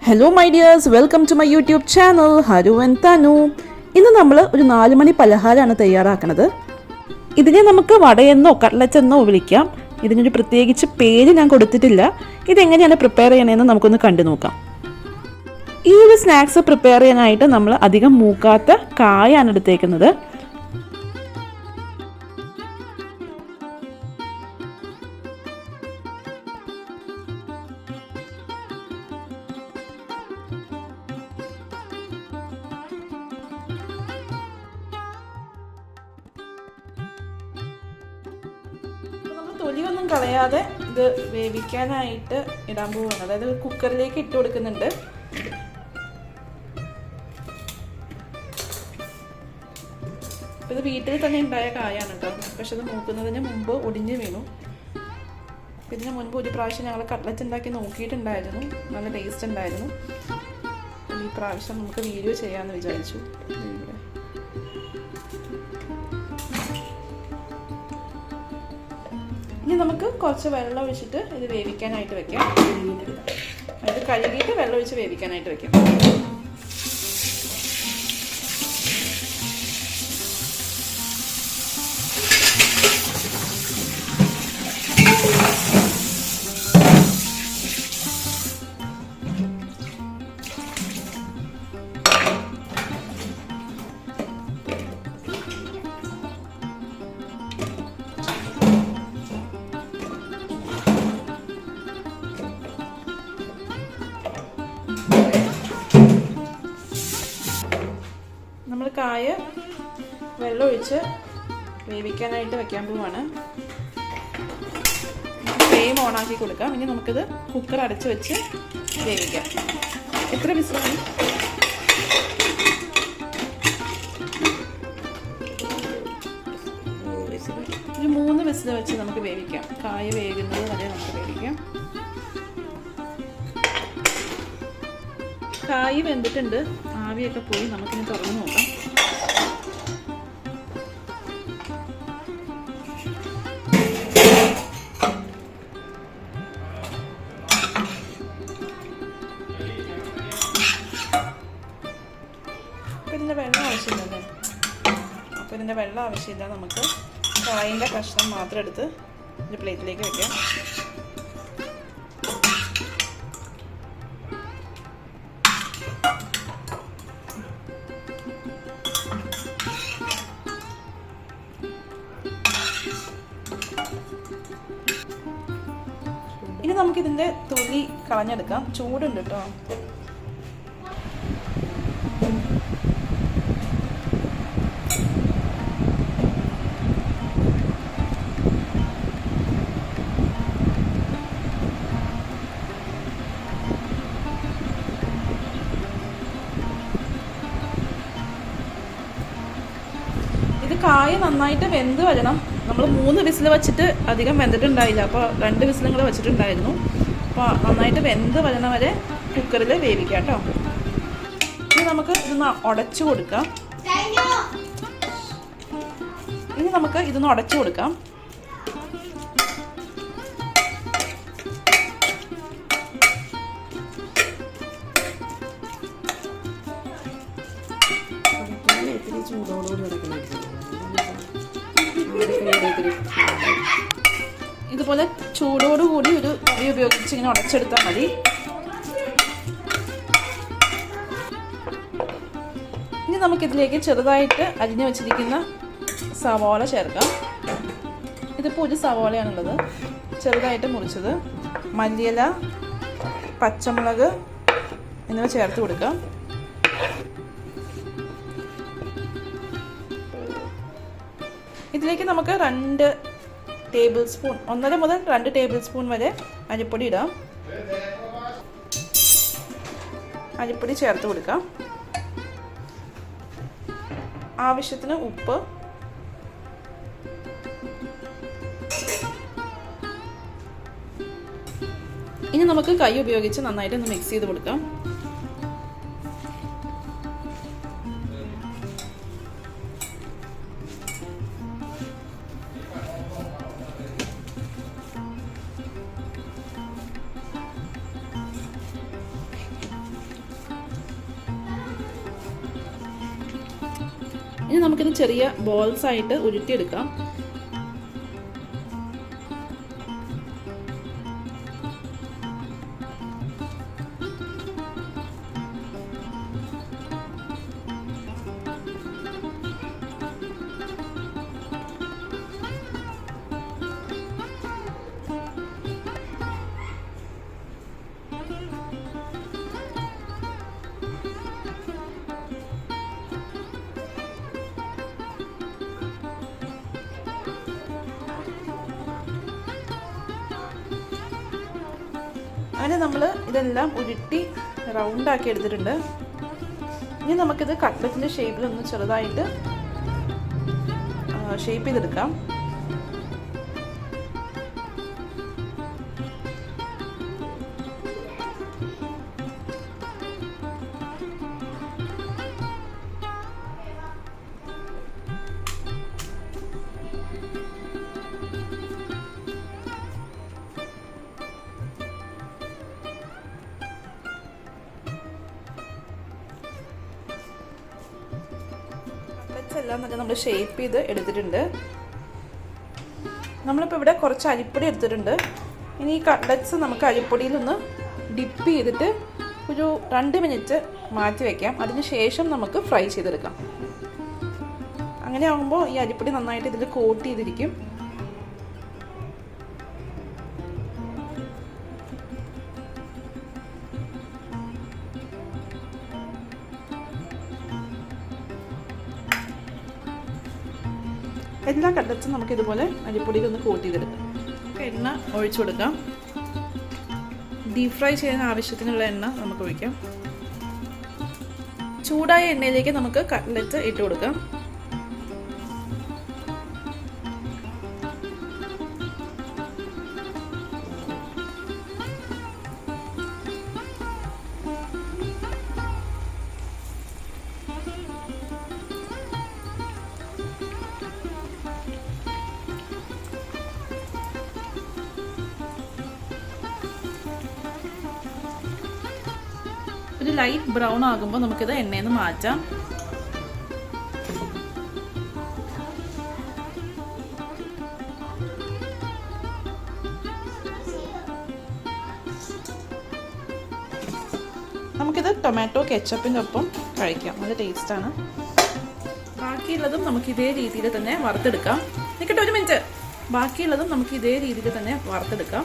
Hello my dears, welcome to my YouTube channel Haru and Thanu. ഇന്ന് നമ്മൾ ഒരു 4 മണി പലഹാരമാണ് തയ്യാറാക്കുന്നത്. ഇതിനെ നമുക്ക് വടയെന്നോ കട്ട്ലറ്റെന്നോ വിളിക്കാം. ഇതിനൊരു പ്രത്യേകിച്ച് പേര് ഞാൻ കൊടുത്തിട്ടില്ല. ഇതെങ്ങനെയാണ് പ്രിപ്പയർ ചെയ്യണമെന്ന് നമുക്കൊന്ന് കണ്ടു നോക്കാം. ഈ ഒരു സ്നാക്സ് പ്രിപ്പയർ ചെയ്യാനായിട്ട് നമ്മൾ അധികം മൂക്കാത്ത കായാണ് എടുത്തേക്കുന്നത്. തൊലിയൊന്നും കളയാതെ ഇത് വേവിക്കാനായിട്ട് ഇടാൻ പോവുകയാണ്. അതായത് കുക്കറിലേക്ക് ഇട്ട് കൊടുക്കുന്നുണ്ട്. ഇത് വീട്ടിൽ തന്നെ ഉണ്ടായ കായാണ് കേട്ടോ. പക്ഷെ ഇത് മൂക്കുന്നതിന് മുമ്പ് ഒടിഞ്ഞ് വീണു. ഇതിന് മുൻപ് ഒരു പ്രാവശ്യം ഞങ്ങൾ കട്ട്ലറ്റ് ഉണ്ടാക്കി നോക്കിയിട്ടുണ്ടായിരുന്നു. നല്ല ടേസ്റ്റ് ഉണ്ടായിരുന്നു. ഈ പ്രാവശ്യം നമുക്ക് വീഡിയോ ചെയ്യാമെന്ന് വിചാരിച്ചു. ഇനി നമുക്ക് കുറച്ച് വെള്ളം ഒഴിച്ചിട്ട് ഇത് വേവിക്കാനായിട്ട് വെക്കാം. അത് കഴുകിയിട്ട് വെള്ളം ഒഴിച്ച് വേവിക്കാനായിട്ട് വെക്കാം. നമ്മൾ കായ വെള്ളം ഒഴിച്ച് വേവിക്കാനായിട്ട് വെക്കാൻ പോവാണ്. ഫ്ലെയിം ഓണാക്കി കൊടുക്കാം. ഇനി നമുക്കിത് കുക്കർ അടച്ച് വെച്ച് വേവിക്കാം. എത്ര വിസിലാണ്? ഒരു 3 വിസിൽ വെച്ച് നമുക്ക് വേവിക്കാം. കായ വേകുന്നത് വരെ നമുക്ക് വേവിക്കാം. കായ് വെന്തിട്ടുണ്ട്. ആവിയൊക്കെ പോയി നമുക്കിനി തുറന്ന് നോക്കാം. ഇതിൻ്റെ വെള്ളം ആവശ്യമില്ലല്ലേ? അപ്പോൾ ഇതിൻ്റെ വെള്ളം ആവശ്യമില്ല. നമുക്ക് കായിൻ്റെ കഷ്ണം മാത്രം എടുത്ത് ഒരു പ്ലേറ്റിലേക്ക് വെക്കാം. ഇനി നമുക്കിതിൻ്റെ തൊലി കളഞ്ഞെടുക്കാം. ചൂടുണ്ട് കേട്ടോ. ഇത് കായ നന്നായിട്ട് വെന്ത് വരണം. നമ്മൾ 3 വിസിൽ വെച്ചിട്ട് അധികം വെന്തിട്ടുണ്ടായില്ല. അപ്പോൾ 2 വിസിലും കൂടെ വെച്ചിട്ടുണ്ടായിരുന്നു. അപ്പോൾ നന്നായിട്ട് വെന്ത് വരണ വരെ കുക്കറിൽ വേവിക്കാം കേട്ടോ. ഇനി നമുക്ക് ഇതൊന്ന് ഉടച്ചു കൊടുക്കാം. ഇതുപോലെ ചൂടോടുകൂടി ഒരു തവി ഉപയോഗിച്ച് ഇങ്ങനെ ഉടച്ചെടുത്താൽ മതി. ഇനി നമുക്കിതിലേക്ക് ചെറുതായിട്ട് അരിഞ്ഞു വെച്ചിരിക്കുന്ന സവാള ചേർക്കാം. ഇതിപ്പോൾ ഒരു സവാളയാണുള്ളത്, ചെറുതായിട്ട് മുറിച്ചത്. മല്ലിയില, പച്ചമുളക് എന്നിവ ചേർത്ത് കൊടുക്കാം. ഇതിലേക്ക് നമുക്ക് 2 ടേബിൾ സ്പൂൺ, 1.5 മുതൽ 2 ടേബിൾ സ്പൂൺ വരെ അരിപ്പൊടി ഇടാം. അരിപ്പൊടി ചേർത്ത് കൊടുക്കാം. ആവശ്യത്തിന് ഉപ്പ്, ഇനി നമുക്ക് കൈ ഉപയോഗിച്ച് നന്നായിട്ട് ഒന്ന് മിക്സ് ചെയ്ത് കൊടുക്കാം. ഇനി നമുക്കിത് ചെറിയ ബോൾസ് ആയിട്ട് ഉരുട്ടിയെടുക്കാം. അങ്ങനെ നമ്മൾ ഇതെല്ലാം ഉരുട്ടി റൗണ്ടാക്കി എടുത്തിട്ടുണ്ട്. ഇനി നമുക്കിത് കട്ട്ലറ്റിൻ്റെ ഷേപ്പിലൊന്ന് ചെറുതായിട്ട് ഷേപ്പ് ചെയ്തെടുക്കാം. എല്ലാം തന്നെ നമ്മൾ ഷേപ്പ് ചെയ്ത് എടുത്തിട്ടുണ്ട്. നമ്മളിപ്പോൾ ഇവിടെ കുറച്ച് അരിപ്പൊടി എടുത്തിട്ടുണ്ട്. ഇനി ഈ കട്ട്ലറ്റ്സ് നമുക്ക് അരിപ്പൊടിയിലൊന്ന് ഡിപ്പ് ചെയ്തിട്ട് ഒരു 2 മിനിറ്റ് മാറ്റി വയ്ക്കാം. അതിന് ശേഷം നമുക്ക് ഫ്രൈ ചെയ്തെടുക്കാം. അങ്ങനെ ആകുമ്പോൾ ഈ അരിപ്പൊടി നന്നായിട്ട് ഇതിൽ കോട്ട് ചെയ്തിരിക്കും. എല്ലാ കട്ട്ലറ്റ്സും നമുക്ക് ഇതുപോലെ അരിപ്പൊടിയിൽ ഒന്ന് കോട്ട് ചെയ്തെടുക്കാം. എണ്ണ ഒഴിച്ചു കൊടുക്കാം. ഡീപ് ഫ്രൈ ചെയ്യാൻ ആവശ്യത്തിനുള്ള എണ്ണ നമുക്ക് ഒഴിക്കാം. ചൂടായ എണ്ണയിലേക്ക് നമുക്ക് കട്ട്ലറ്റ് ഇട്ട് കൊടുക്കാം. ഒരു ലൈറ്റ് ബ്രൗൺ ആകുമ്പോൾ നമുക്കിത് എണ്ണയിൽ നിന്ന് മാറ്റാം. നമുക്കിത് ടൊമാറ്റോ കെച്ചപ്പിൻ്റെ ഒപ്പം കഴിക്കാം. നല്ല ടേസ്റ്റാണ്. ബാക്കിയുള്ളതും നമുക്ക് ഇതേ രീതിയിൽ തന്നെ വറുത്തെടുക്കാം. നിൽക്കട്ടെ, 1 മിനിറ്റ്. ബാക്കിയുള്ളതും നമുക്ക് ഇതേ രീതിയിൽ തന്നെ വറുത്തെടുക്കാം.